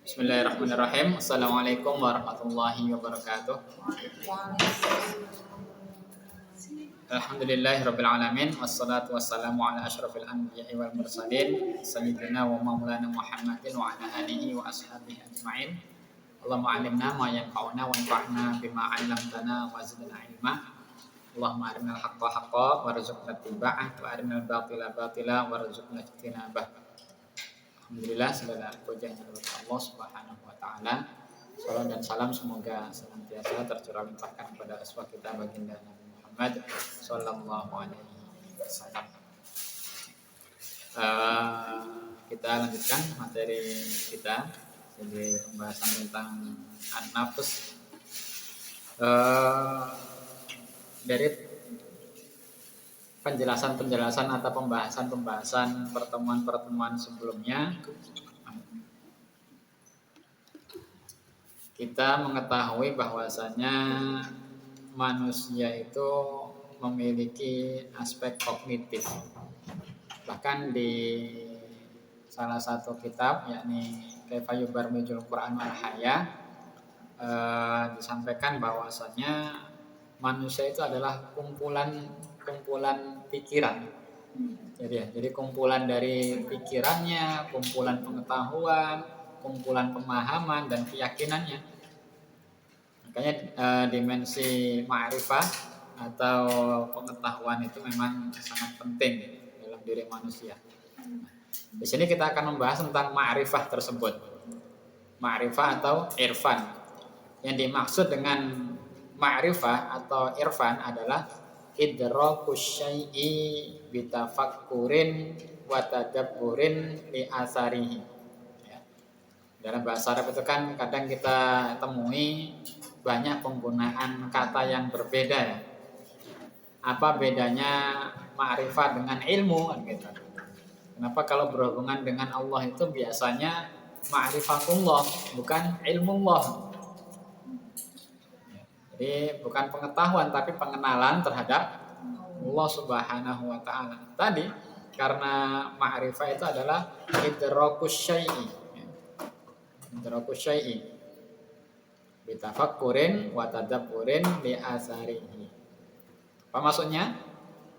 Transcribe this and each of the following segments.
Bismillahirrahmanirrahim. Assalamualaikum warahmatullahi wabarakatuh. Alhamdulillahirabbil alamin wassalatu wassalamu ala asyrafil anbiya'i wal mursalin sayyidina wa maulana Muhammadin wa ala alihi wa ashabihi ajmain. Allahumma 'allimna ma yanfa'una wanfa'na bima 'allamtana wa zidna ilma. Allahumma arinal haqqa haqqan warzuqna ittiba'ah wa arinal batila batila warzuqna ijtinabah. Alhamdulillah, segala puja kepada Allah Subhanahu wa taala. Salam dan salam semoga senantiasa tercurah limpahkan kepada aswa kita baginda Nabi Muhammad sallallahu alaihi wasallam. Kita lanjutkan materi kita sebagai pembahasan tentang an-nafs. Dari penjelasan atau pembahasan pertemuan sebelumnya, kita mengetahui bahwasanya manusia itu memiliki aspek kognitif. Bahkan di salah satu kitab, yakni Kaifa Yubarrijul Qur'an wal Haya, disampaikan bahwasanya manusia itu adalah kumpulan pikiran. Jadi kumpulan dari pikirannya, kumpulan pengetahuan, kumpulan pemahaman dan keyakinannya. Makanya dimensi ma'rifah atau pengetahuan itu memang sangat penting dalam diri manusia. Di sini kita akan membahas tentang ma'rifah tersebut. Ma'rifah atau irfan. Yang dimaksud dengan ma'rifah atau irfan adalah idrakus syai'i bitafakkurin wa tadabburin li asarihi. Ya. Dalam bahasa Arab itu kan kadang kita temui banyak penggunaan kata yang berbeda ya. Apa bedanya ma'rifah dengan ilmu kan gitu. Kenapa kalau berhubungan dengan Allah itu biasanya ma'rifatullah bukan ilmullah. Jadi bukan pengetahuan tapi pengenalan terhadap Allah Subhanahu wa taala. Tadi karena ma'rifah itu adalah idrakus syai'i. Idrakus syai'i. Bitafakkurin wa tadabburin li asarihi. Apa maksudnya?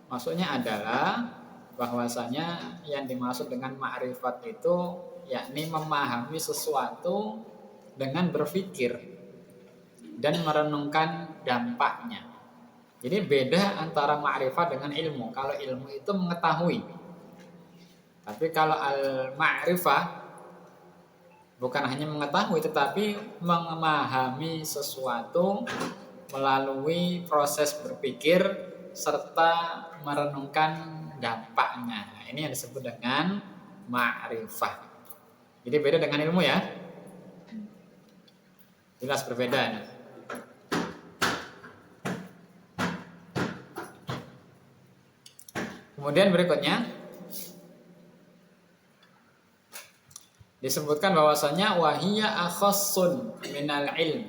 Maksudnya adalah bahwasanya yang dimaksud dengan ma'rifat itu yakni memahami sesuatu dengan berpikir dan merenungkan dampaknya. Jadi beda antara ma'rifah dengan ilmu. Kalau ilmu itu mengetahui. Tapi kalau al-ma'rifah bukan hanya mengetahui tetapi memahami sesuatu melalui proses berpikir serta merenungkan dampaknya. Nah, ini yang disebut dengan ma'rifah. Jadi beda dengan ilmu ya. Jelas berbeda ya. Kemudian berikutnya disebutkan bahwasanya wahiyya akhassun minal ilm.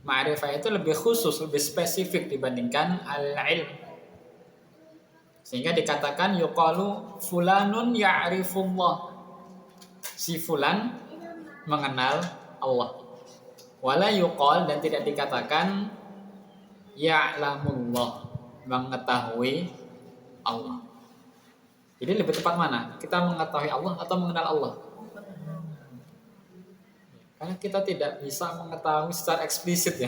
Ma'rifah itu lebih khusus, lebih spesifik dibandingkan al-ilm. Sehingga dikatakan yuqalu fulanun ya'rifullah. Si fulan mengenal Allah. Wala yuqal dan tidak dikatakan ya'lamullah, mengetahui Allah. Jadi lebih tepat mana? Kita mengetahui Allah atau mengenal Allah? Karena kita tidak bisa mengetahui secara eksplisit ya.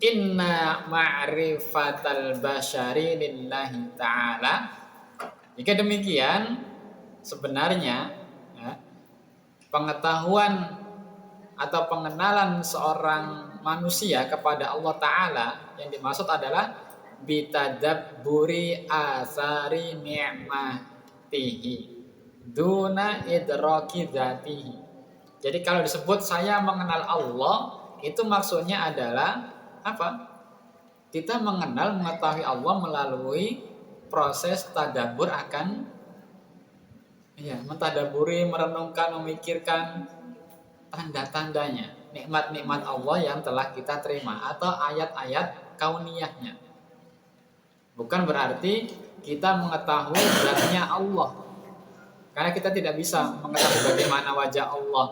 Inna ma'rifatal basyari lillahi ta'ala. Jika demikian, sebenarnya ya, pengetahuan atau pengenalan seorang manusia kepada Allah Ta'ala yang dimaksud adalah bitadabburi asari ni'matihi duna idraki dzatihi. Jadi kalau disebut saya mengenal Allah, itu maksudnya adalah apa? Kita mengetahui Allah melalui proses tadabbur akan mentadaburi, merenungkan, memikirkan tanda-tandanya, nikmat-nikmat Allah yang telah kita terima atau ayat-ayat kauniyahnya. Bukan berarti kita mengetahui zatnya Allah, Karena kita tidak bisa mengetahui bagaimana wajah Allah,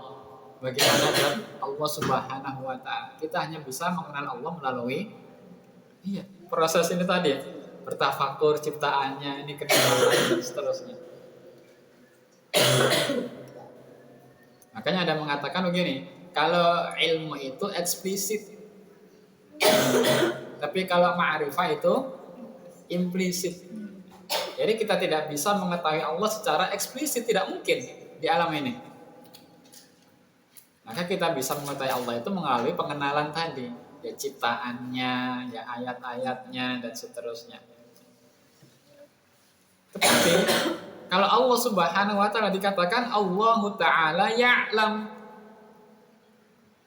bagaimana zat Allah Subhanahu wa taala. Kita hanya bisa mengenal Allah melalui proses ini tadi, bertafakur ciptaannya, ini kenikmatan dan seterusnya. Makanya ada mengatakan begini, kalau ilmu itu eksplisit, tapi kalau ma'rifah itu implisit. Jadi kita tidak bisa mengetahui Allah secara eksplisit, tidak mungkin di alam ini. Maka kita bisa mengetahui Allah itu melalui pengenalan tadi, ya ciptaannya, ya ayat-ayatnya dan seterusnya. Tetapi kalau Allah Subhanahu wa taala dikatakan Allahu taala ya'lam.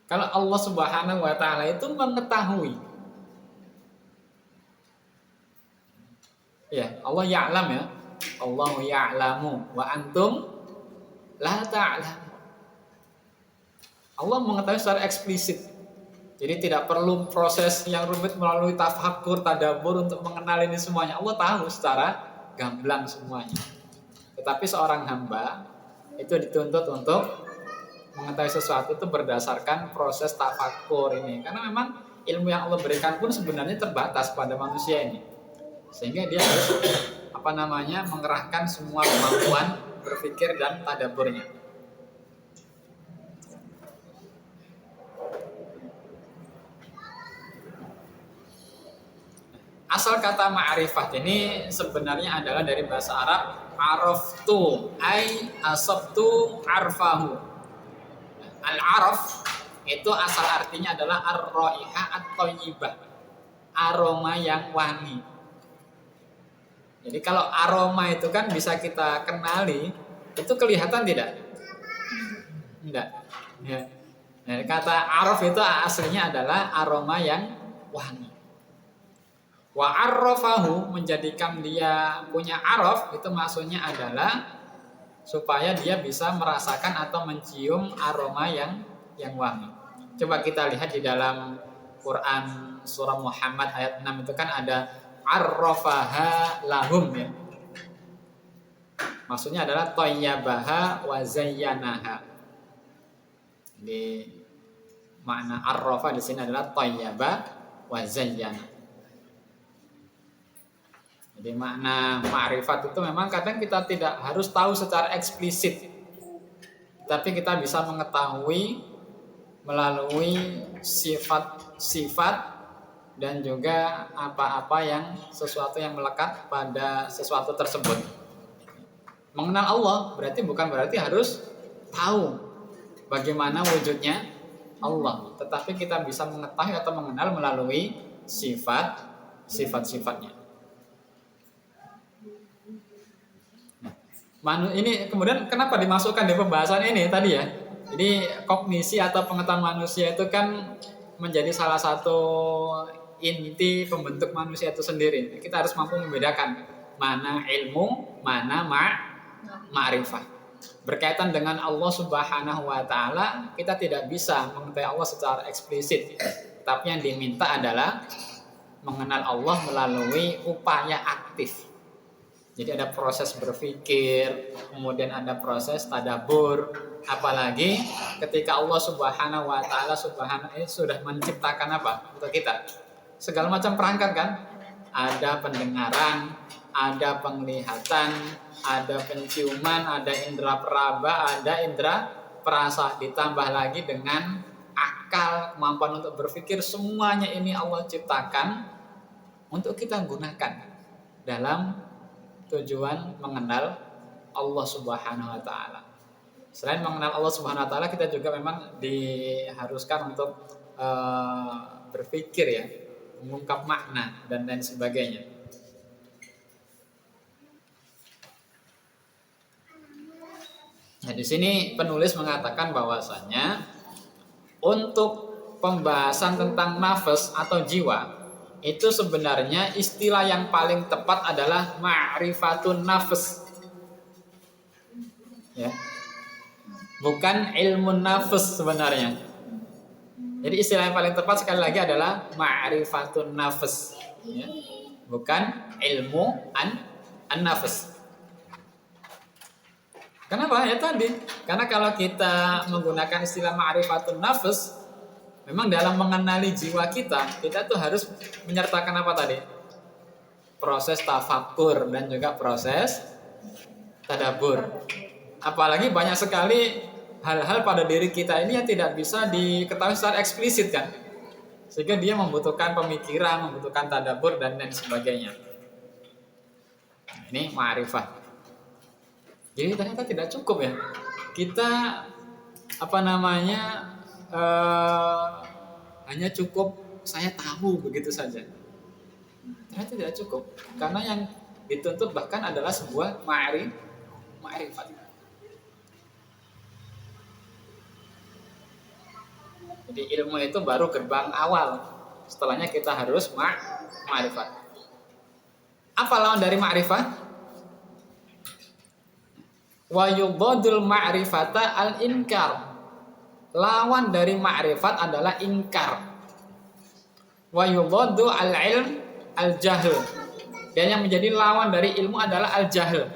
Kalau Allah Subhanahu wa taala itu mengetahui. Ya, Allah ya'lam ya. Allahu ya'lamu wa antum la ta'lamu. Allah mengetahui secara eksplisit. Jadi tidak perlu proses yang rumit melalui tafakkur, tadabbur untuk mengenal ini semuanya. Allah tahu secara gamblang semuanya. Tetapi seorang hamba itu dituntut untuk mengetahui sesuatu itu berdasarkan proses tafakkur ini. Karena memang ilmu yang Allah berikan pun sebenarnya terbatas pada manusia ini. Sehingga dia harus mengerahkan semua kemampuan berpikir dan tadabburnya. Asal kata ma'rifat ini sebenarnya adalah dari bahasa Arab araftu ay asabtu arfahu. Al-araf itu asal artinya adalah ar-raihah at-thayyibah, aroma yang wangi. Jadi kalau aroma itu kan bisa kita kenali, itu kelihatan tidak? Tidak. Ya. Nah, kata araf itu aslinya adalah aroma yang wangi. Wa arrafahu, menjadikan dia punya araf, itu maksudnya adalah supaya dia bisa merasakan atau mencium aroma yang wangi. Coba kita lihat di dalam Quran surah Muhammad ayat 6 itu kan ada arrafaha lahum ya. Maksudnya adalah thayyabaha wa zayyanaha. Jadi makna arrafa di sini adalah thayyaba wa zayyana. Jadi makna ma'rifat itu memang kadang kita tidak harus tahu secara eksplisit, tapi kita bisa mengetahui melalui sifat-sifat dan juga apa-apa yang sesuatu yang melekat pada sesuatu tersebut. Mengenal Allah bukan berarti harus tahu bagaimana wujudnya Allah, tetapi kita bisa mengetahui atau mengenal melalui sifat-sifatnya. Ini kemudian kenapa dimasukkan di pembahasan ini tadi ya? Jadi kognisi atau pengetahuan manusia itu kan menjadi salah satu inti pembentuk manusia itu sendiri. Kita harus mampu membedakan mana ilmu, mana ma'rifah. Berkaitan dengan Allah Subhanahu wa taala, kita tidak bisa mengetahui Allah secara eksplisit. Tapi yang diminta adalah mengenal Allah melalui upaya aktif. Jadi ada proses berpikir, kemudian ada proses tadabbur, apalagi ketika Allah Subhanahu wa taala sudah menciptakan apa untuk kita? Segala macam perangkat kan? Ada pendengaran, ada penglihatan, ada penciuman, ada indera peraba, ada indera perasa, ditambah lagi dengan akal, kemampuan untuk berpikir, semuanya ini Allah ciptakan untuk kita gunakan dalam tujuan mengenal Allah Subhanahu wa taala. Selain mengenal Allah Subhanahu wa taala, kita juga memang diharuskan untuk berpikir ya, mengungkap makna dan lain sebagainya. Nah, di sini penulis mengatakan bahwasanya untuk pembahasan tentang nafas atau jiwa, itu sebenarnya istilah yang paling tepat adalah ma'rifatun nafs. Ya. Bukan ilmu nafs sebenarnya. Jadi istilah yang paling tepat sekali lagi adalah ma'rifatun nafs. Ya. Bukan ilmu an-nafs. Kenapa? Ya tadi. Karena kalau kita menggunakan istilah ma'rifatun nafs, memang dalam mengenali jiwa kita tuh harus menyertakan apa tadi? Proses tafakur dan juga proses tadabur. Apalagi banyak sekali hal-hal pada diri kita ini yang tidak bisa diketahui secara eksplisit kan. Sehingga dia membutuhkan pemikiran, membutuhkan tadabur dan lain sebagainya. Ini ma'rifah. Jadi ternyata tidak cukup ya. Kita hanya cukup saya tahu begitu saja. Ternyata tidak cukup. Karena yang dituntut bahkan adalah sebuah ma'rifat. Jadi ilmu itu baru gerbang awal. Setelahnya kita harus ma'rifat. Apa lawan dari ma'rifat? Wa yudadul ma'rifata al-inkar. Lawan dari ma'rifat adalah inkar. Wa yudadu al-ilm al-jahl. Dan yang menjadi lawan dari ilmu adalah al-jahl.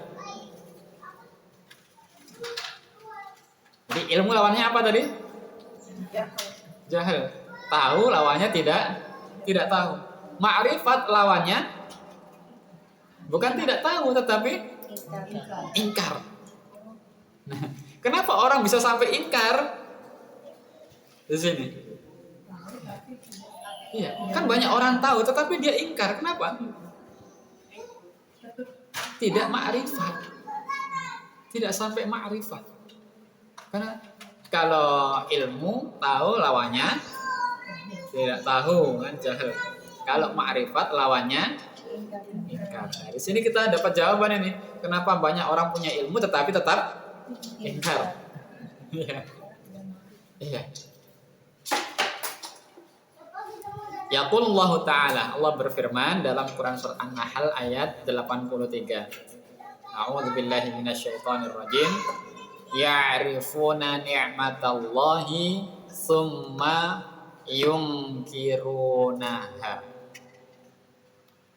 Jadi ilmu lawannya apa tadi? Jahil. Tahu lawannya tidak tahu. Ma'rifat lawannya bukan tidak tahu tetapi ingkar. Nah, kenapa orang bisa sampai ingkar di sini? Iya, kan banyak orang tahu tetapi dia ingkar. Kenapa? Tidak ma'rifat. Tidak sampai ma'rifat. Karena kalau ilmu tahu lawannya tidak tahu kan jahil. Kalau ma'rifat lawannya ingkar. Nah, di sini kita dapat jawaban ini. Kenapa banyak orang punya ilmu tetapi tetap ingkar. Iya. Iya. Yaqulullahu ta'ala, Allah berfirman dalam Quran surah An-Nahl ayat 83. A'udzubillahi minasyaitonir rajim. Ya'rifuna ni'matallahi tsumma yunkirunaha.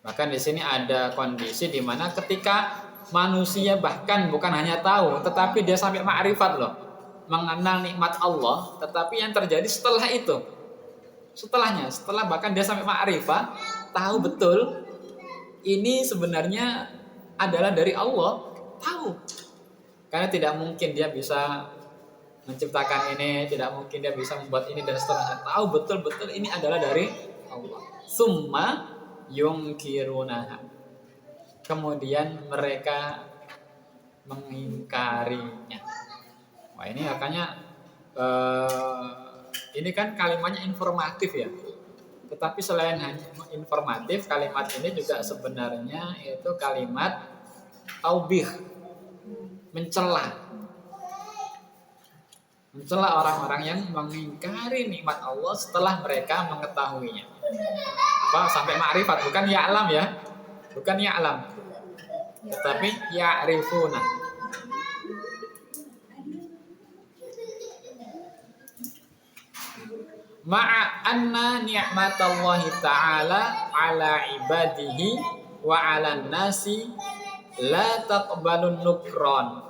Bahkan di sini ada kondisi di mana ketika manusia bahkan bukan hanya tahu, tetapi dia sampai ma'rifat loh, mengenal nikmat Allah, tetapi yang terjadi setelah itu, setelah bahkan dia sampai ma'rifat, tahu betul ini sebenarnya adalah dari Allah, tahu. Karena tidak mungkin dia bisa menciptakan ini, tidak mungkin dia bisa membuat ini dan seterusnya. Tahu betul-betul ini adalah dari Allah. Summa yungkirunaha. Kemudian mereka mengingkarinya. Wah, ini makanya ini kan kalimatnya informatif ya. Tetapi selain hanya informatif, kalimat ini juga sebenarnya itu kalimat taubih, mencela orang-orang yang mengingkari nikmat Allah setelah mereka mengetahuinya. Apa sampai ma'rifat, bukan ya'lam ya. Bukan ya'lam. Tetapi ya'rifuna. Ma'a anna ni'matallahi ta'ala ala ibadihi wa ala nasi la taqbalun nukron.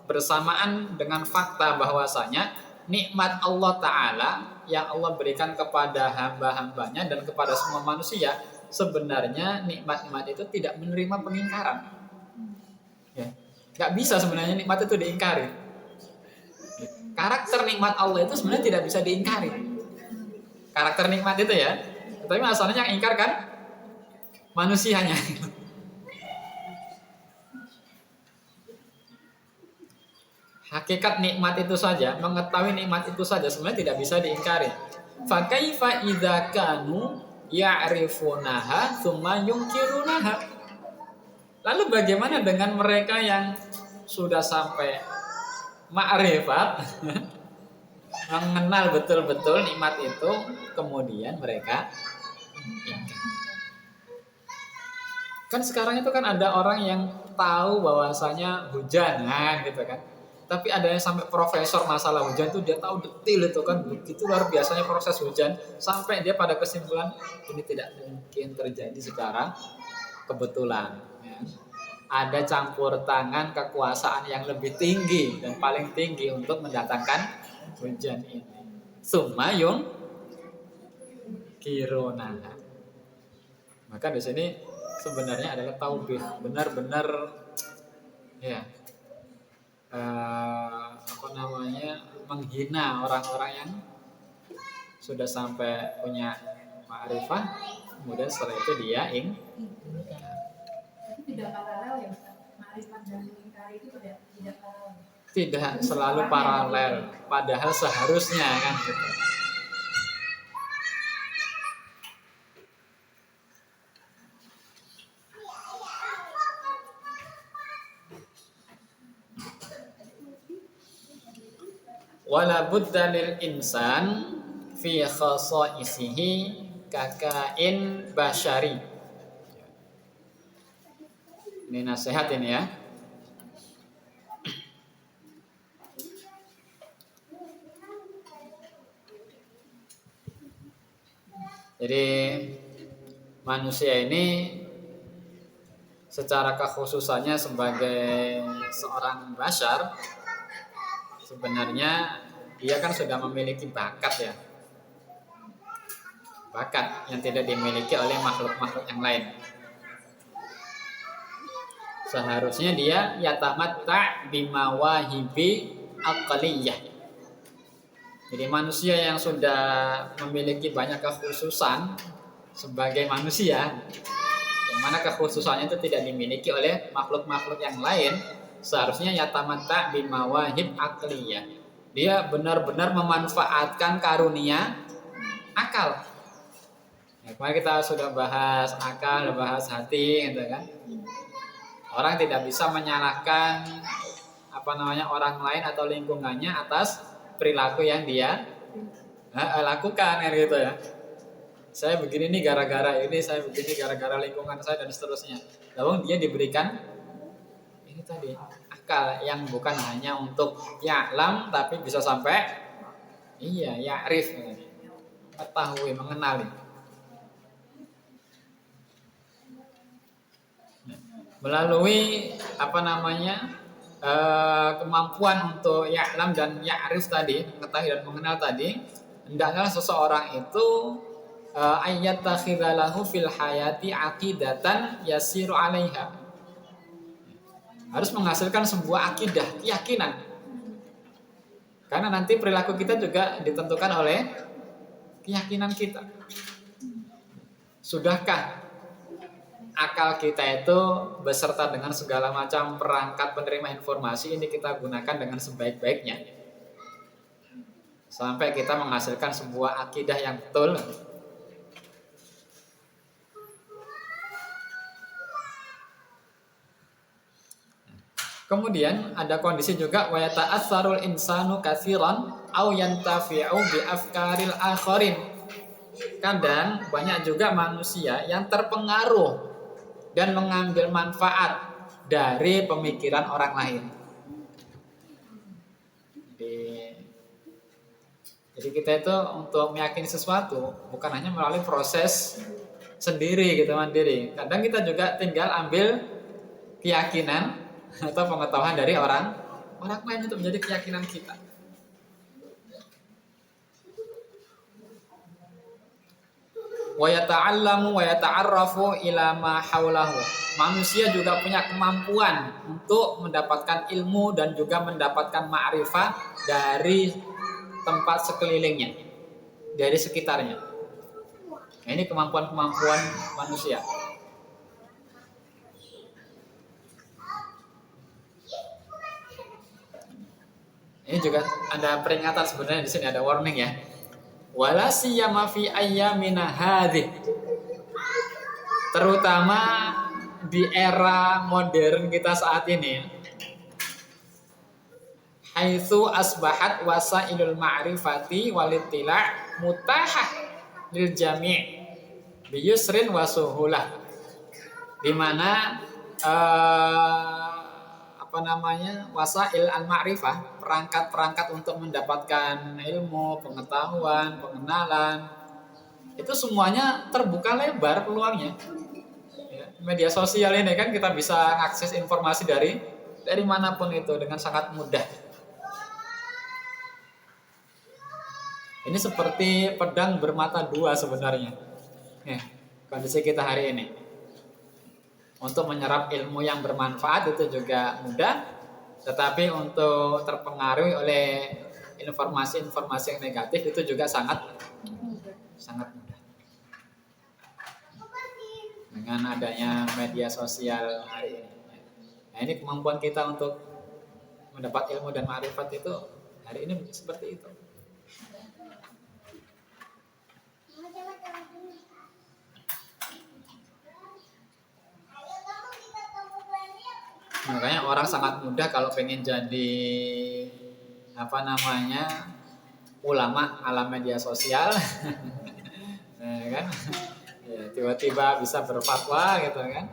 Bersamaan dengan fakta bahwasanya nikmat Allah Ta'ala yang Allah berikan kepada hamba-hambanya dan kepada semua manusia, sebenarnya nikmat-nikmat itu tidak menerima pengingkaran. Ya. Gak bisa sebenarnya nikmat itu diingkari. Karakter nikmat Allah itu sebenarnya tidak bisa diingkari. Karakter nikmat itu ya. Tapi masalahnya yang ingkar kan manusianya. Hakikat nikmat itu saja, mengetahui nikmat itu saja sebenarnya tidak bisa diingkari. Fa kaifa idza kanu ya'rifunaha tsumma yunkirunaha. Lalu bagaimana dengan mereka yang sudah sampai ma'rifat, mengenal betul-betul nikmat itu, kemudian mereka ingkar. Kan sekarang itu kan ada orang yang tahu bahwasanya hujan, nah gitu kan. Tapi ada yang sampai profesor masalah hujan tuh dia tahu detail itu kan, begitu luar biasanya proses hujan sampai dia pada kesimpulan ini tidak mungkin terjadi secara kebetulan. Ya. ada campur tangan kekuasaan yang lebih tinggi dan paling tinggi untuk mendatangkan hujan ini. Sumayung kirona. Maka di sini sebenarnya adalah taubih, benar-benar ya menghina orang-orang yang sudah sampai punya ma'rifah, kemudian setelah itu dia Tapi tidak paralel ya, ma'rifat dan mengingkari itu tidak paralel. Tidak selalu paralel, padahal seharusnya kan gitu. Wala budda lil insan fi khasaisihi kakain basyari. Ini nasihat ini ya. Jadi manusia ini secara kekhususannya sebagai seorang basyar, sebenarnya dia kan sudah memiliki bakat ya. Bakat yang tidak dimiliki oleh makhluk-makhluk yang lain. Seharusnya dia yatamatta bimawahibi aqliyah. Jadi manusia yang sudah memiliki banyak kekhususan sebagai manusia, yang mana kekhususannya itu tidak dimiliki oleh makhluk-makhluk yang lain, seharusnya yatamatta bimawahib aqliyah. Dia benar-benar memanfaatkan karunia akal. Ya, kemarin kita sudah bahas akal, bahas hati, gitu kan. Orang tidak bisa menyalahkan orang lain atau lingkungannya atas perilaku yang dia lakukan, kan gitu ya. Saya begini nih gara-gara ini, saya begini gara-gara lingkungan saya dan seterusnya. Lalu dia diberikan ini tadi akal yang bukan hanya untuk ya'lam tapi bisa sampai ya'rif, mengetahui, mengenali. Melalui kemampuan untuk ya'lam dan ya'rif tadi, mengetahui dan mengenal tadi, hendaknya seseorang itu ayyatakhidalahu fil hayati aqidatan yasiru 'alaiha. Harus menghasilkan sebuah akidah, keyakinan. Karena nanti perilaku kita juga ditentukan oleh keyakinan kita. Sudahkah akal kita itu beserta dengan segala macam perangkat penerima informasi ini kita gunakan dengan sebaik-baiknya sampai kita menghasilkan sebuah akidah yang betul? Kemudian ada kondisi juga wa yata'assarul insanu katsiran aw yantafi'u bi afkaril akharin. Kadang banyak juga manusia yang terpengaruh dan mengambil manfaat dari pemikiran orang lain. Jadi kita itu untuk meyakini sesuatu bukan hanya melalui proses sendiri gitu, mandiri. Kadang kita juga tinggal ambil keyakinan atau pengetahuan dari orang lain untuk menjadi keyakinan kita. Wa yata'allamu wa yata'arrafu ila ma haulahu. Manusia juga punya kemampuan untuk mendapatkan ilmu dan juga mendapatkan ma'rifah dari tempat sekelilingnya, dari sekitarnya. Nah, ini kemampuan-kemampuan manusia. Ini juga ada peringatan sebenarnya, di sini ada warning ya. Wala siyama fi ayyamina hadhihi. Terutama di era modern kita saat ini. Haitsu asbahat wasailul ma'rifati walittila' mutahah lil jami' bi yusrin wa suhulah. Di mana wasail al-ma'rifah, perangkat-perangkat untuk mendapatkan ilmu, pengetahuan, pengenalan, itu semuanya terbuka lebar peluangnya. Ya. media sosial ini kan kita bisa akses informasi dari manapun itu dengan sangat mudah. Ini seperti pedang bermata dua sebenarnya. Kondisi kita hari ini. Untuk menyerap ilmu yang bermanfaat itu juga mudah, tetapi untuk terpengaruh oleh informasi-informasi yang negatif itu juga sangat mudah. Dengan adanya media sosial hari ini. Nah, ini kemampuan kita untuk mendapat ilmu dan ma'rifat itu hari ini seperti itu. Makanya orang sangat mudah kalau pengen jadi ulama ala media sosial, kan? Ya, tiba-tiba bisa berfatwa gitu kan,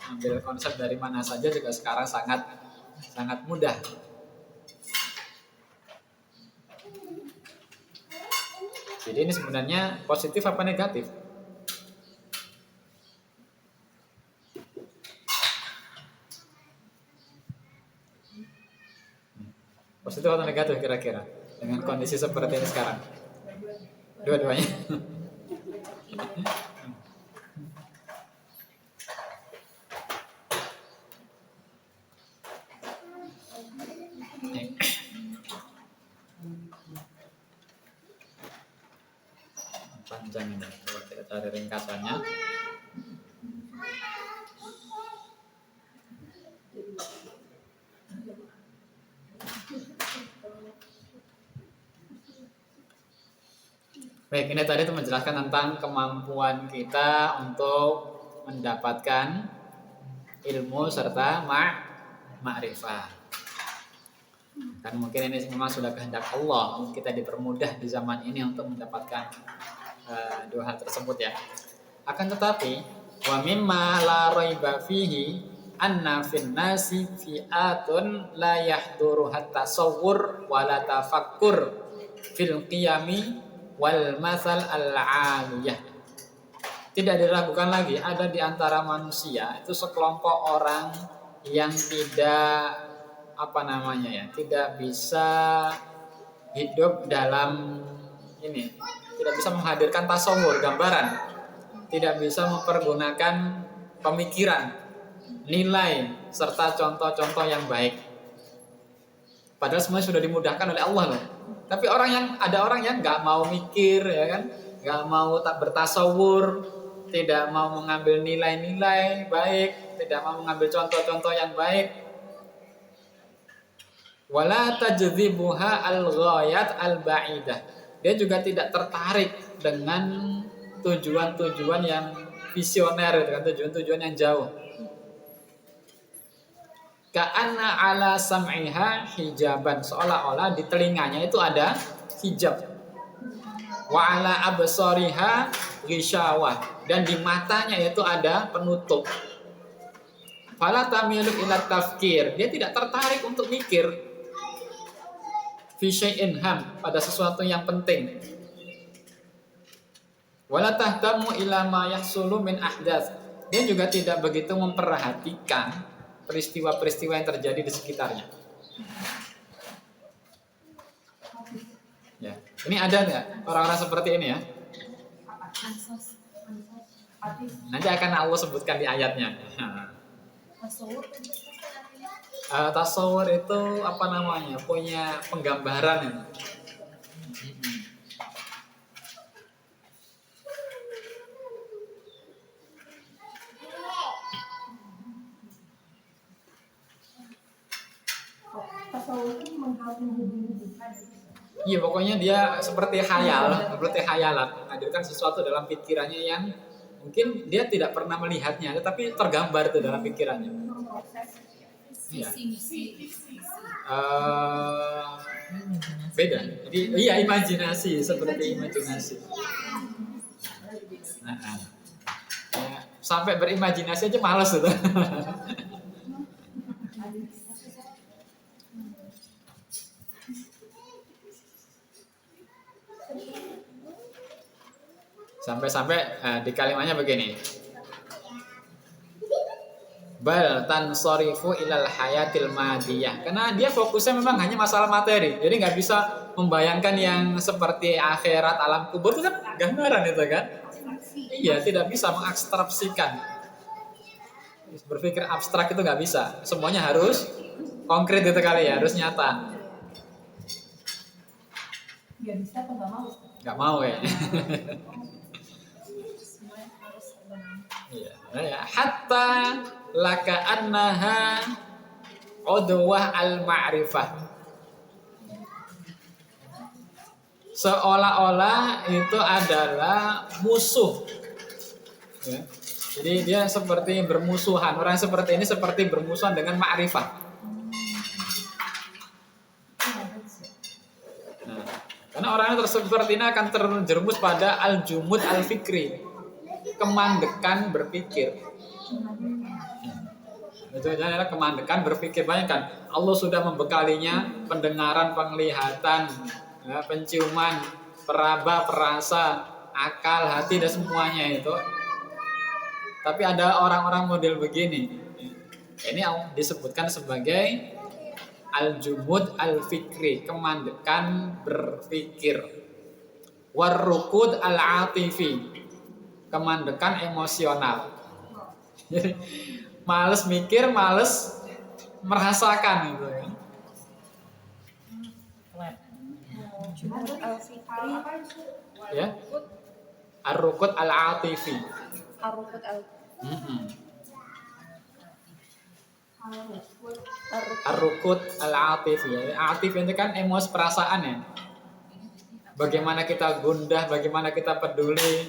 ambil konsep dari mana saja juga sekarang sangat mudah. Jadi ini sebenarnya positif apa negatif? Positif atau negatif kira-kira dengan kondisi seperti ini sekarang? Dua-duanya. Panjang ini, coba kita cari ringkasannya. Baik, ini tadi itu menjelaskan tentang kemampuan kita untuk mendapatkan ilmu serta ma'rifah. Kan mungkin ini memang sudah kehendak Allah, kita dipermudah di zaman ini untuk mendapatkan dua hal tersebut ya. Akan tetapi wa mimma la raiba fihi anna fin nasi fi'atun la yahduru hatta tasawwur wa la tafakkur fil qiyami wal masal al-aliyah. Tidak diragukan lagi ada di antara manusia itu sekelompok orang yang tidak tidak bisa hidup dalam ini, tidak bisa menghadirkan tasawur, gambaran, tidak bisa mempergunakan pemikiran, nilai serta contoh-contoh yang baik. Padahal semuanya sudah dimudahkan oleh Allah loh. Tapi ada orang yang nggak mau mikir, ya kan, nggak mau tak bertasawur, tidak mau mengambil nilai-nilai baik, tidak mau mengambil contoh-contoh yang baik. Wala tajdzibuha al-ghayat al-ba'idah. Dia juga tidak tertarik dengan tujuan-tujuan yang visioner, dengan tujuan-tujuan yang jauh. Ka'anna ala sam'iha hijaban, seolah-olah di telinganya itu ada hijab. Wa ala absariha ghishawah, dan di matanya itu ada penutup. Fala tamilu ila tafkir, dia tidak tertarik untuk mikir. Fi syai'in ham, pada sesuatu yang penting. Wala tahtamu ila ma yahsulu min ahdath, dia juga tidak begitu memperhatikan peristiwa-peristiwa yang terjadi di sekitarnya. Ya, ini ada nggak orang-orang seperti ini ya? Nanti akan Allah sebutkan di ayatnya. Tasawur itu punya penggambaran ya. Iya, pokoknya dia seperti hayalan, menghadirkan sesuatu dalam pikirannya yang mungkin dia tidak pernah melihatnya, tetapi tergambar itu dalam pikirannya. Iya. Beda. Jadi imajinasi, seperti imajinasi. Ya, sampai berimajinasi aja malas itu. Sampai-sampai di kalimatnya begini. bal tansorifu ilal hayatil madiyah. Karena dia fokusnya memang hanya masalah materi. Jadi nggak bisa membayangkan yang seperti akhirat, alam kubur itu kan gambaran itu kan. Iya, tidak bisa mengabstraksikan. Berpikir abstrak itu nggak bisa. Semuanya harus konkret itu kali ya, harus nyata. Dia bisa atau nggak mau? Nggak mau ya. Semuanya harus benar. Iya, ya. Hatta laka annaha udwah al-ma'rifah. Seolah-olah itu adalah musuh. Ya. Jadi dia seperti bermusuhan. Orang seperti ini seperti bermusuhan dengan ma'rifah. Nah, karena orang seperti ini akan terjerumus pada al-jumud al-fikri, kemandekan berpikir. Itu adalah kemandekan berpikir. Banyak kan Allah sudah membekalinya pendengaran, penglihatan, ya, penciuman, peraba, perasa, akal, hati dan semuanya itu. Tapi ada orang-orang model begini. Ini disebutkan sebagai al-jumud al-fikri, kemandekan berpikir. Warrukud al-atifi, kemandekan emosional. Jadi males mikir, males merasakan gitu kan. Al-Fikri, Ya. Ar-rukut al-atifi. Ar-Rukut Ar-rukut al-atifi. Ya. Atif itu kan emosi, perasaan ya. Bagaimana kita gundah, bagaimana kita peduli.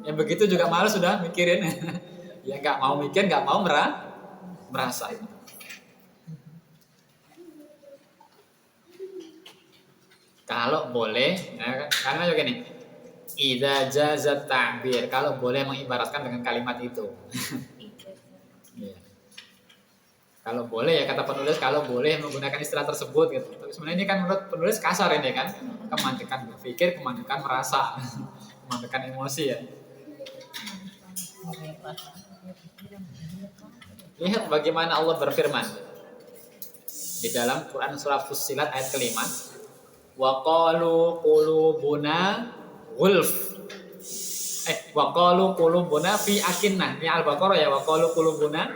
Yang begitu juga males sudah mikirin. Ya nggak mau mikir, nggak mau merasa. Kalau boleh, ya, karena juga nih, idza jazat ta'bir, kalau boleh mengibaratkan dengan kalimat itu. Ya. Kalau boleh ya kata penulis, kalau boleh menggunakan istilah tersebut gitu. Tapi sebenarnya ini kan menurut penulis kasar ini kan, kemandekan berpikir, kemandekan merasa, kemandekan emosi ya. Lihat bagaimana Allah berfirman di dalam Quran surah Fussilat ayat kelima. Wa qalu qulubuna ghulf. Wa qalu qulubuna fi akinnah. Ini Al-Baqarah ya, wa qalu qulubuna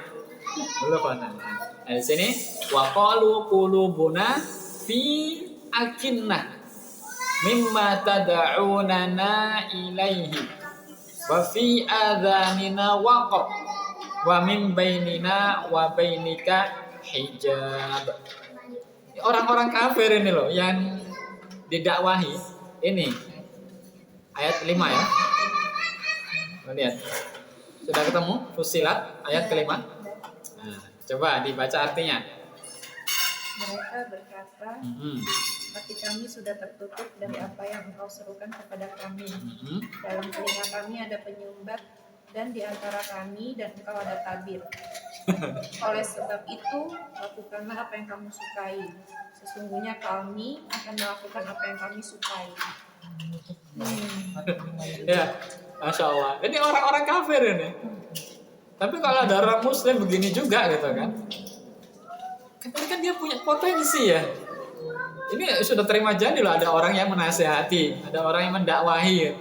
ghulf. Nah, di sini wa qalu qulubuna fi akinnah mimma tad'unana ilaihi wa fi adhanina waqar wa min bainina wa bainika hijab. Orang-orang kafir ini loh yang didakwahi. Ini ayat 5 ya. Lihat. Sudah ketemu Fussilat ayat kelima? Nah, coba dibaca artinya. Mereka berkata, hati kami sudah tertutup dari apa yang engkau serukan kepada kami. Dalam telinga kami ada penyumbat, dan di antara kami dan engkau ada tabir. Oleh sebab itu, lakukanlah apa yang kamu sukai. Sesungguhnya kami akan melakukan apa yang kami sukai. Ya, Masya Allah. Ini orang-orang kafir ini. Tapi kalau ada orang Muslim begini juga gitu kan. Kan dia punya potensi ya. Ini sudah terima jadi loh, ada orang yang menasihati, ada orang yang mendakwahi.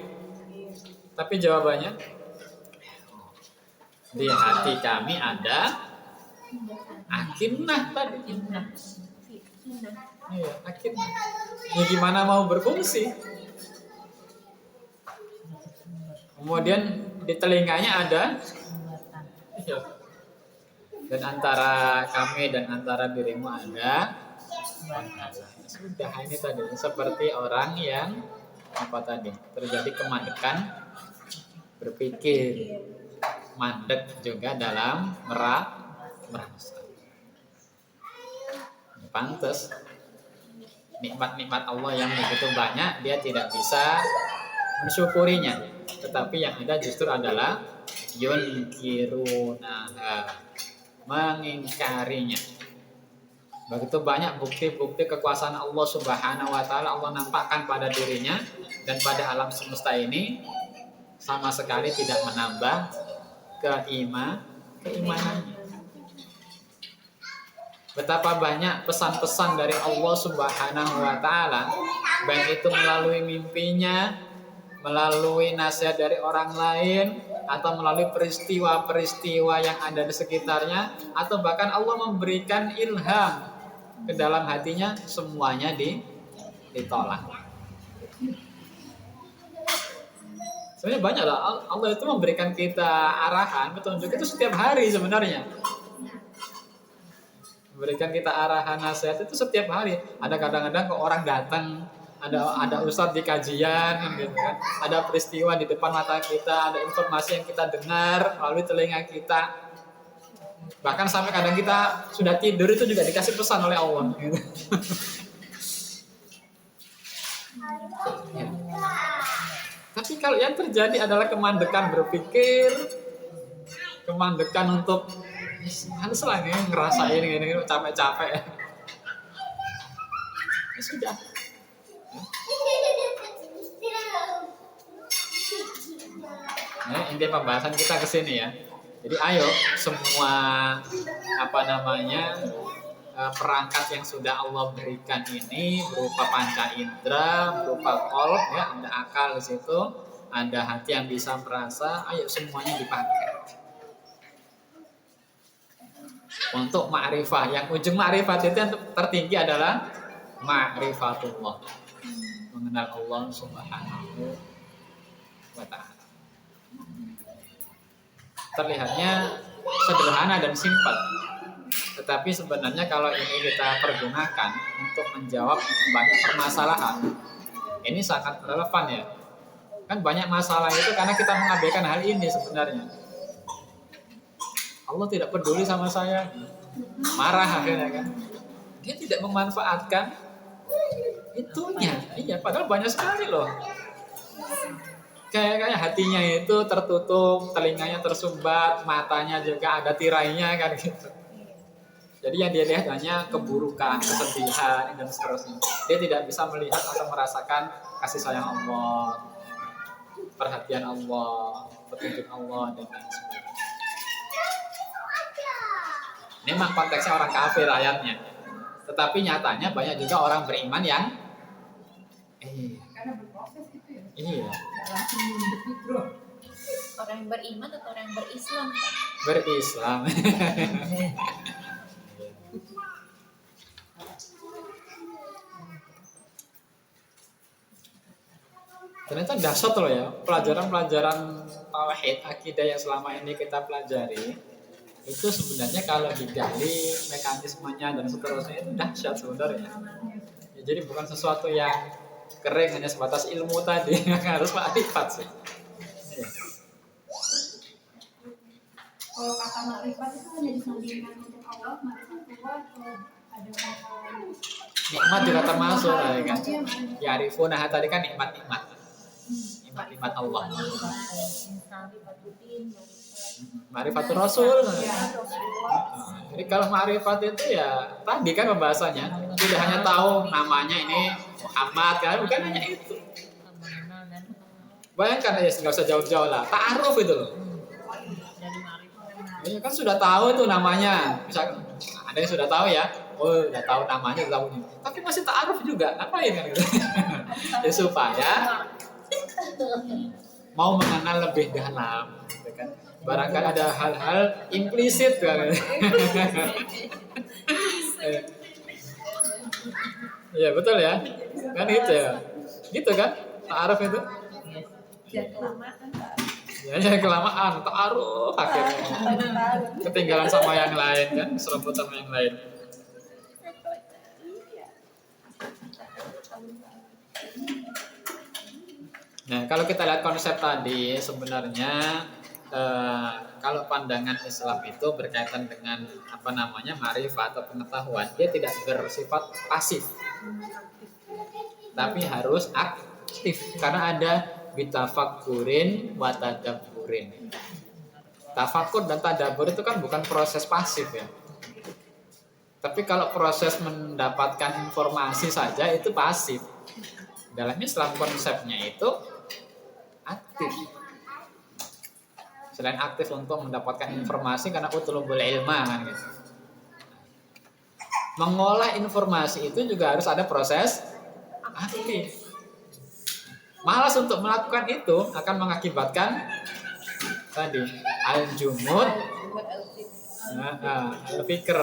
Tapi jawabannya, di hati kami ada akinnah tadi. Iya, akinnah. Ya gimana mau berfungsi? Kemudian di telinganya ada. Dan antara kami dan antara dirimu ada. Sudah ini tadi seperti orang yang apa tadi terjadi kemandekan berpikir, mandek juga dalam merasa. Pantes nikmat-nikmat Allah yang begitu banyak dia tidak bisa mensyukurinya, tetapi yang ada justru adalah yunkirunaha, mengingkarinya. Begitu banyak bukti-bukti kekuasaan Allah Subhanahu wa taala Allah nampakkan pada dirinya dan pada alam semesta ini, sama sekali tidak menambah keimanannya. Betapa banyak pesan-pesan dari Allah Subhanahu wa taala, baik itu melalui mimpinya, melalui nasihat dari orang lain, atau melalui peristiwa-peristiwa yang ada di sekitarnya, atau bahkan Allah memberikan ilham ke dalam hatinya, semuanya ditolak. Sebenarnya banyak lah, Allah itu memberikan kita arahan, petunjuk itu setiap hari sebenarnya. Memberikan kita arahan, nasihat itu setiap hari. Ada kadang-kadang kok orang datang, ada ustadz di kajian kan gitu kan. Ada peristiwa di depan mata kita, ada informasi yang kita dengar melalui telinga kita. Bahkan sampai kadang kita sudah tidur itu juga dikasih pesan oleh Allah gitu. Ya. Tapi kalau yang terjadi adalah kemandekan berpikir, kemandekan untuk harus lah nih ngerasain gini capek-capek. Ya sudah. Nah, inti pembahasan kita ke sini ya. Jadi ayo semua perangkat yang sudah Allah berikan ini berupa panca indera, berupa qalb ya, ada akal di situ, ada hati yang bisa merasa, ayo semuanya dipakai. Untuk ma'rifah, yang ujung ma'rifat itu yang tertinggi adalah ma'rifatullah, mengenal Allah Subhanahu wa ta'ala. Terlihatnya sederhana dan simpel, tetapi sebenarnya kalau ini kita pergunakan untuk menjawab banyak permasalahan, ini sangat relevan ya. Kan banyak masalah itu karena kita mengabaikan hal ini sebenarnya. Allah tidak peduli sama saya, marah akhirnya kan. Dia tidak memanfaatkan itunya. Iya, padahal banyak sekali loh. Kayak hatinya itu tertutup, telinganya tersumbat, matanya juga ada tirainya kan gitu. Jadi yang dia lihat hanya keburukan, kesedihan dan seterusnya. Dia tidak bisa melihat atau merasakan kasih sayang Allah, perhatian Allah, petunjuk Allah dan lain sebagainya. Ini memang konteksnya orang kafir ayatnya. Tetapi nyatanya banyak juga orang beriman yang Karena berproses itu ya. Iya. Langsung nyunduk bro. Orang yang beriman atau orang yang berislam? Berislam. Ternyata dahsyat loh ya, pelajaran-pelajaran tauhid akidah yang selama ini kita pelajari itu sebenarnya kalau digali mekanismenya dan seterusnya itu dahsyat sebenarnya. Ya, jadi bukan sesuatu yang kering hanya sebatas ilmu tadi, yang harus makrifat sih. Ya. Kalau kata makrifat itu hanya disandingkan untuk Allah, makrifat keluar kalau ada hal-hal Nikmat juga termasuk ya kan. Ya arifuna tadi kan nikmat-nikmat. Nikmat-nikmat Allah. Ma'rifatul Rasul. Jadi kalau ma'rifat itu ya tadi kan pembahasannya tidak hanya tahu namanya ini Muhammad kan, bukan hanya itu. Bayangkan aja nggak usah jauh-jauh lah, ta'aruf itu loh. Ya kan sudah tahu itu namanya, misalkan ada yang sudah tahu ya, oh udah tahu namanya, udah tahu ini, tapi masih ta'aruf juga, ngapain kan gitu? Ya supaya mau mengenal lebih dalam, gitu kan? Barangkali ada hal-hal implisit kan? Iya betul ya, kan itu ya, gitu kan? Ta'aruf itu? Ya kelamaan, ta'aruf akhirnya ketinggalan sama yang lain kan, seremput sama yang lain. Nah kalau kita lihat konsep tadi sebenarnya kalau pandangan Islam itu berkaitan dengan ma'rifat atau pengetahuan, dia tidak bersifat pasif, tapi harus aktif karena ada bitafakkurin wa tadabburin. Tafakur dan tadabbur itu kan bukan proses pasif ya. Tapi kalau proses mendapatkan informasi saja itu pasif. Dalam Islam konsepnya itu aktif. Selain aktif untuk mendapatkan informasi karena utlubul ilma kan gitu. mengolah informasi itu juga harus ada proses aktif. Malas untuk melakukan itu akan mengakibatkan tadi al-jumud, al-fikr,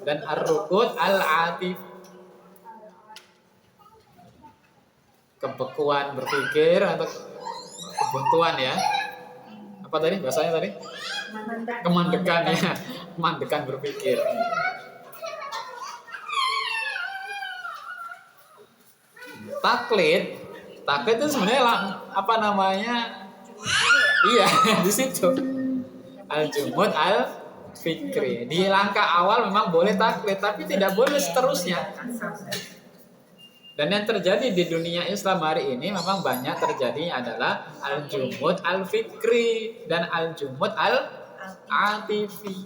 dan ar-rukud al-atif, kebekuan berpikir atau kebuntuan ya. Apa tadi bahasanya tadi? Kemandekan ya, kemandekan berpikir. Taklid itu sebenarnya apa namanya? Iya, di situ. Al-jumud al-fikri. Di langkah awal memang boleh taklid, tapi tidak boleh seterusnya. Dan yang terjadi di dunia Islam hari ini memang banyak terjadi adalah al-jumud al-fikri dan al-jumud al-atifi.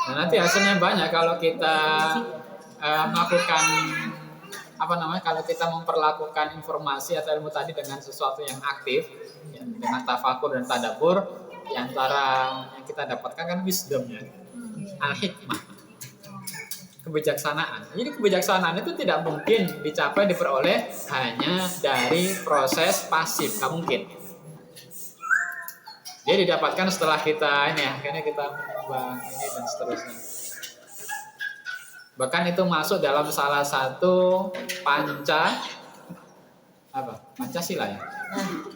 Nah, nanti hasilnya banyak kalau kita melakukan kalau kita memperlakukan informasi atau ilmu tadi dengan sesuatu yang aktif ya, dengan tafakur dan tadabbur, di antara yang kita dapatkan kan wisdom ya, al-hikmah, kebijaksanaan. Jadi kebijaksanaan itu tidak mungkin dicapai diperoleh hanya dari proses pasif, nggak mungkin. Dia didapatkan setelah kita akhirnya kita mengubah ini dan seterusnya. Bahkan itu masuk dalam salah satu Pancasila ya.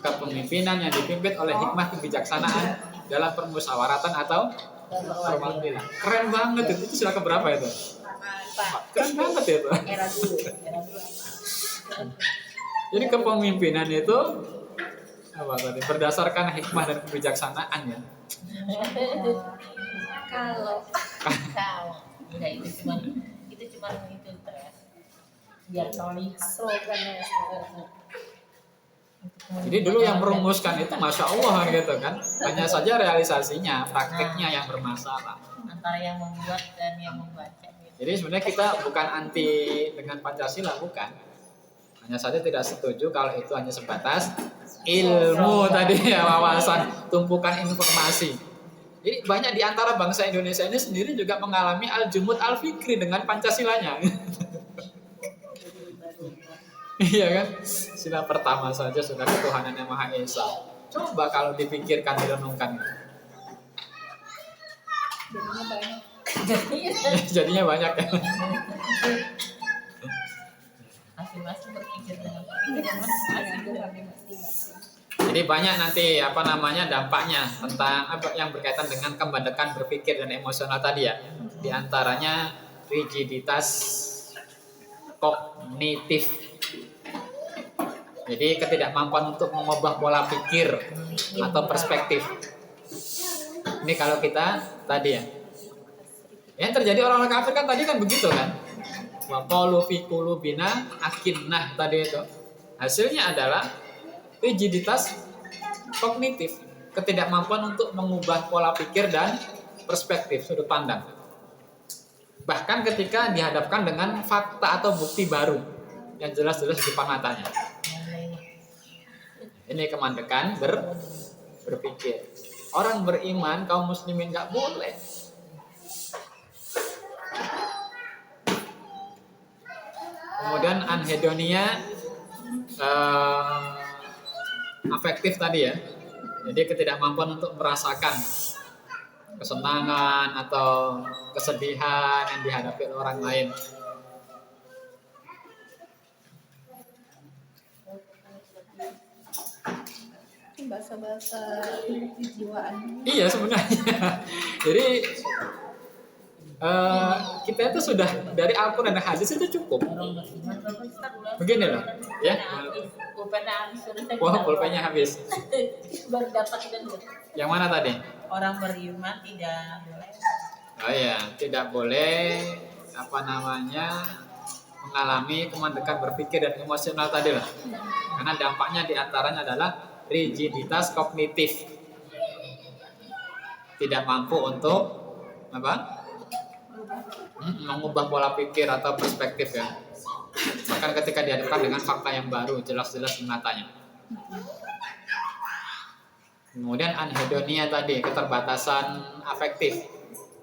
Kepemimpinan yang dipimpin oleh hikmah kebijaksanaan dalam permusyawaratan atau perwakilan. Keren banget itu sila keberapa itu? Keren banget itu. Era dulu. Jadi kepemimpinan itu berdasarkan hikmah dan kebijaksanaan ya. Kalau Udah itu cuma itu terus biar terlihat slogannya Jadi dulu yang merumuskan itu Masya Allah gitu kan. Hanya saja realisasinya, praktiknya yang bermasalah. antara yang membuat dan yang membaca gitu. Jadi sebenarnya kita bukan anti dengan Pancasila, bukan. Hanya saja tidak setuju kalau itu hanya sebatas ilmu tadi ya, wawasan, tumpukan informasi. Jadi banyak di antara bangsa Indonesia ini sendiri juga mengalami al-jumud al-fikri dengan Pancasilanya. Iya kan? Sila pertama saja sudah ketuhanan yang Maha Esa. Coba kalau dipikirkan, direnungkan. Jadinya banyak kan? Masing-masing berpikir dengan pemikiran masing-masing. Jadi banyak nanti dampaknya tentang yang berkaitan dengan kemandekan berpikir dan emosional tadi ya. Di antaranya rigiditas kognitif. Jadi ketidakmampuan untuk mengubah pola pikir atau perspektif. Ini kalau kita tadi ya. Yang terjadi orang kafir kan tadi kan begitu kan. Wa qalu fi qulubina akinnah tadi itu. Hasilnya adalah rigiditas kognitif, ketidakmampuan untuk mengubah pola pikir dan perspektif, sudut pandang. Bahkan ketika dihadapkan dengan fakta atau bukti baru yang jelas-jelas di depan matanya. Ini kemandekan berpikir. Orang beriman, kaum muslimin nggak boleh. Kemudian anhedonia afektif tadi ya. Jadi ketidakmampuan untuk merasakan kesenangan atau kesedihan yang dihadapi oleh orang lain. bahasa-bahasa kejiwaan. Iya sebenarnya. Jadi kita itu sudah dari Al-Quran dan hadis itu cukup. Begini loh, ya. Wah, pulpennya habis. Baru dapat itu. Yang mana tadi? Orang beriman tidak boleh. Oh iya, tidak boleh mengalami kemandekan berpikir dan emosional tadi lah. Karena dampaknya diantaranya adalah rigiditas kognitif. Tidak mampu untuk mengubah pola pikir atau perspektif ya. Bahkan ketika dihadapkan dengan fakta yang baru, jelas-jelas menatanya. Kemudian anhedonia tadi, keterbatasan afektif.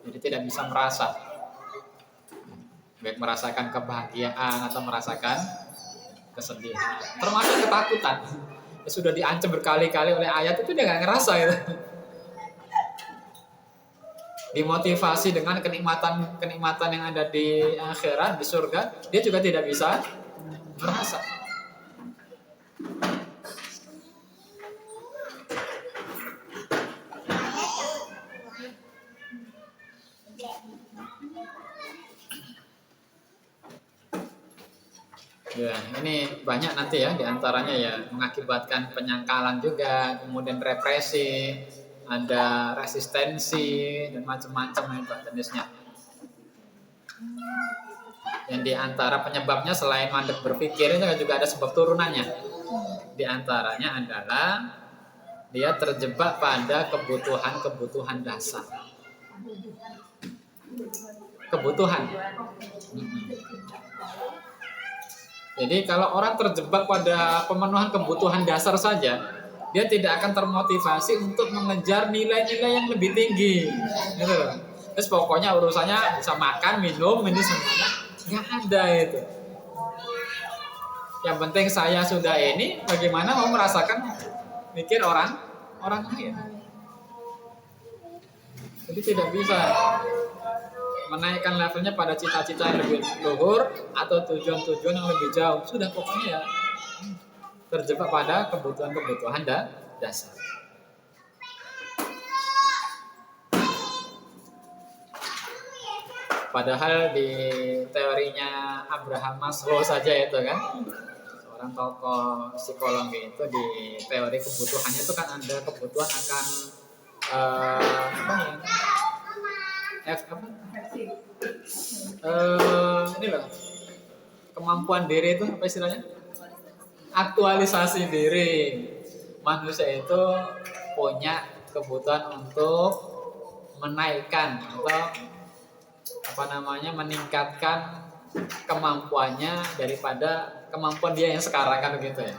Jadi tidak bisa merasa. Baik merasakan kebahagiaan atau merasakan kesedihan. Termasuk ketakutan. Sudah diancam berkali-kali oleh ayat itu dia nggak ngerasa gitu. Dimotivasi dengan kenikmatan yang ada di akhirat, di surga, dia juga tidak bisa merasa. Ya, ini banyak nanti ya, diantaranya ya mengakibatkan penyangkalan juga, kemudian represi, ada resistensi dan macam-macam itu jenisnya. Yang diantara penyebabnya selain mandek berpikir itu juga ada sebab turunannya. Diantaranya adalah dia terjebak pada kebutuhan dasar. Kebutuhan. Jadi kalau orang terjebak pada pemenuhan kebutuhan dasar saja, dia tidak akan termotivasi untuk mengejar nilai-nilai yang lebih tinggi. Gitu loh. Terus pokoknya urusannya bisa makan, minum, ini semuanya nggak ada itu. Yang penting saya sudah ini, bagaimana mau merasakan mikir orang lain. Jadi tidak bisa menaikkan levelnya pada cita-cita yang lebih luhur atau tujuan-tujuan yang lebih jauh. Sudah pokoknya ya terjebak pada kebutuhan-kebutuhan dasar. Padahal di teorinya Abraham Maslow saja itu kan, seorang tokoh psikologi itu di teori kebutuhannya itu kan ada kebutuhan akan ini loh, kemampuan diri itu apa istilahnya? Aktualisasi diri. Manusia itu punya kebutuhan untuk menaikkan atau meningkatkan kemampuannya daripada kemampuan dia yang sekarang kan begitu ya.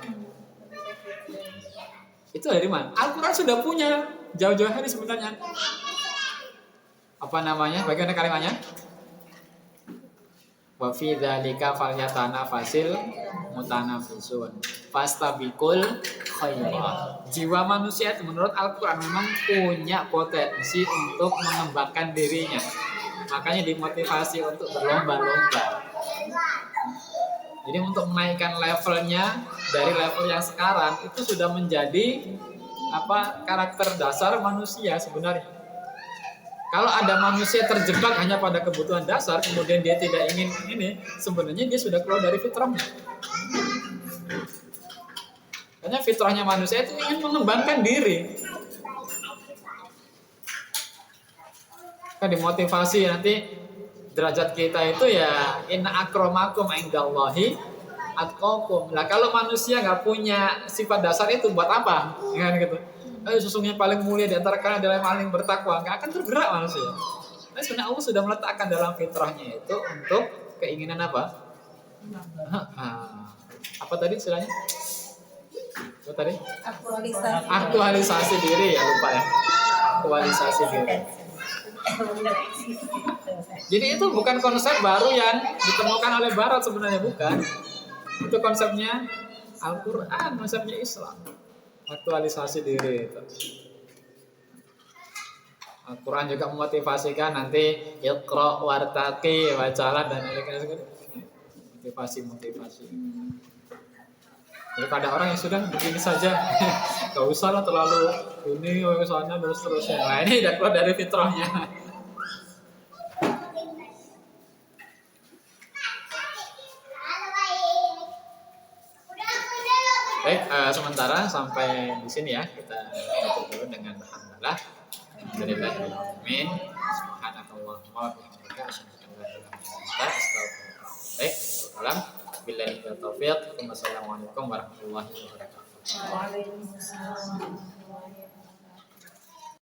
Itu dari mana? Al-Quran sudah punya jauh-jauh hari sebenarnya. Bagaimana kalimatnya? Wa fi dzalika falyatanafasil mutanafisun fastabiqul khairat. Jiwa manusia itu menurut Al-Qur'an memang punya potensi untuk mengembangkan dirinya. Makanya dimotivasi untuk berlomba-lomba. Jadi untuk menaikkan levelnya dari level yang sekarang itu sudah menjadi karakter dasar manusia sebenarnya. Kalau ada manusia terjebak hanya pada kebutuhan dasar, kemudian dia tidak ingin ini, sebenarnya dia sudah keluar dari fitrahnya. Karena fitrahnya manusia itu ingin mengembangkan diri. Kan dimotivasi nanti derajat kita itu ya inna akramakum indallahi atqakum. Lah kalau manusia nggak punya sifat dasar itu buat apa? Kan gitu. Sesungguhnya paling mulia di antara kalian adalah yang paling bertakwa. Nggak akan tergerak manusia. Nah, sebenarnya Allah sudah meletakkan dalam fitrahnya itu untuk keinginan apa? Apa tadi istilahnya? Apa tadi? Aktualisasi diri ya, lupa ya. Aktualisasi diri. Jadi itu bukan konsep baru yang ditemukan oleh Barat sebenarnya, bukan. Itu konsepnya Al-Quran, konsepnya Islam. Aktualisasi diri itu. Al-Quran juga memotivasikan nanti iqra wartaqi, bacalah dan motivasi. Daripada orang yang sudah begini saja, gak usah lah terlalu ini, sana dan seterusnya. Nah ini udah keluar dari fitrahnya. Baik, sementara sampai di sini ya, kita tutup dulu dengan alhamdulillah. Alhamdulillahirabbil subhanakallahumma wa bihamdika asyhadu an la ilaha illa anta astaghfiruka. Baik, salam billahi taufiq. Wassalamualaikum warahmatullahi wabarakatuh. Waalaikumsalam.